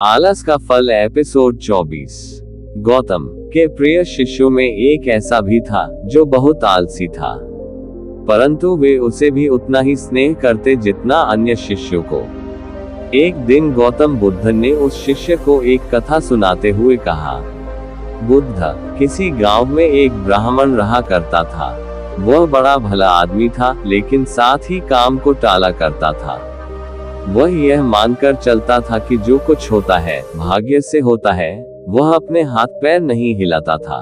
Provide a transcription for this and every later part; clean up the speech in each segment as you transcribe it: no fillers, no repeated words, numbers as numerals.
आलस का फल एपिसोड 24। गौतम के प्रिय शिष्यों में एक ऐसा भी था जो बहुत आलसी था, परंतु वे उसे भी उतना ही स्नेह करते जितना अन्य शिष्यों को। एक दिन गौतम बुद्ध ने उस शिष्य को एक कथा सुनाते हुए कहा, बुद्ध, किसी गांव में एक ब्राह्मण रहा करता था। वह बड़ा भला आदमी था, लेकिन साथ ही काम को टाला करता था। वह यह मानकर चलता था कि जो कुछ होता है भाग्य से होता है। वह अपने हाथ पैर नहीं हिलाता था।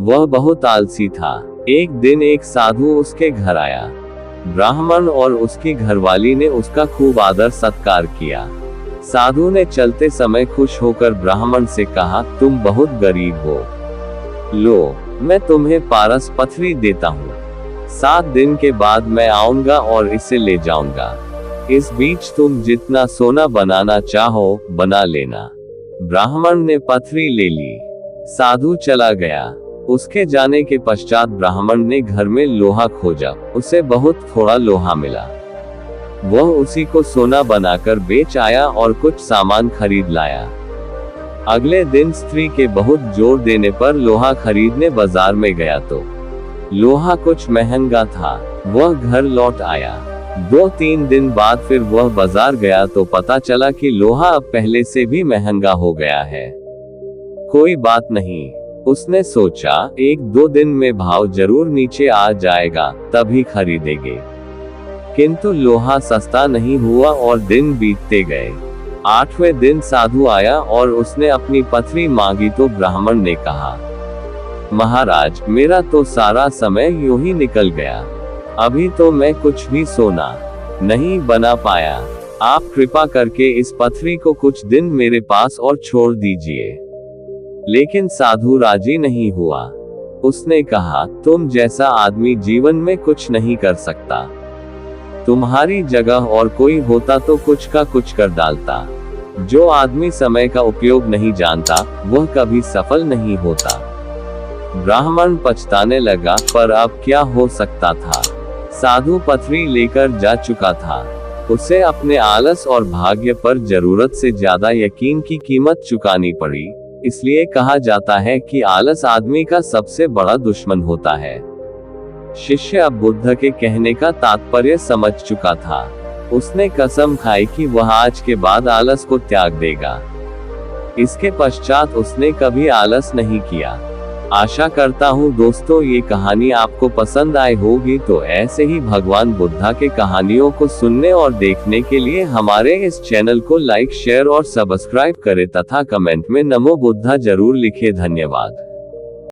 वह बहुत आलसी था। एक दिन एक साधु उसके घर आया। ब्राह्मण और उसकी घरवाली ने उसका खूब आदर सत्कार किया। साधु ने चलते समय खुश होकर ब्राह्मण से कहा, तुम बहुत गरीब हो, लो मैं तुम्हें पारस पथरी देता हूँ। 7 दिन के बाद मैं आऊंगा और इसे ले जाऊंगा। इस बीच तुम जितना सोना बनाना चाहो बना लेना। ब्राह्मण ने पथरी ले ली। साधु चला गया। उसके जाने के पश्चात ब्राह्मण ने घर में लोहा खोजा। उसे बहुत थोड़ा लोहा मिला। वह उसी को सोना बनाकर बेच आया और कुछ सामान खरीद लाया। अगले दिन स्त्री के बहुत जोर देने पर लोहा खरीदने बाजार में गया तो लोहा कुछ महंगा था। वह घर लौट आया। 2-3 दिन बाद फिर वह बाजार गया तो पता चला कि लोहा अब पहले से भी महंगा हो गया है। कोई बात नहीं, उसने सोचा 1-2 दिन में भाव जरूर नीचे आ जाएगा, तभी खरीदेंगे। किंतु लोहा सस्ता नहीं हुआ और दिन बीतते गए। 8वें दिन साधु आया और उसने अपनी पथरी मांगी तो ब्राह्मण ने कहा, महाराज, मेरा तो सारा समय यूं ही निकल गया। अभी तो मैं कुछ भी सोना नहीं बना पाया। आप कृपा करके इस पथरी को कुछ दिन मेरे पास और छोड़ दीजिए। लेकिन साधु राजी नहीं हुआ। उसने कहा, तुम जैसा आदमी जीवन में कुछ नहीं कर सकता। तुम्हारी जगह और कोई होता तो कुछ का कुछ कर डालता। जो आदमी समय का उपयोग नहीं जानता वह कभी सफल नहीं होता। ब्राह्मण पछताने लगा, पर अब क्या हो सकता था। साधु पथरी लेकर जा चुका था। उसे अपने आलस और भाग्य पर जरूरत से ज्यादा यकीन की कीमत चुकानी पड़ी। इसलिए कहा जाता है कि आलस आदमी का सबसे बड़ा दुश्मन होता है। शिष्य अब बुद्ध के कहने का तात्पर्य समझ चुका था। उसने कसम खाई कि वह आज के बाद आलस को त्याग देगा। इसके पश्चात उसने कभी आलस नहीं किया। आशा करता हूँ दोस्तों ये कहानी आपको पसंद आई होगी। तो ऐसे ही भगवान बुद्धा के कहानियों को सुनने और देखने के लिए हमारे इस चैनल को लाइक, शेयर और सब्सक्राइब करें तथा कमेंट में नमो बुद्धा जरूर लिखें। धन्यवाद।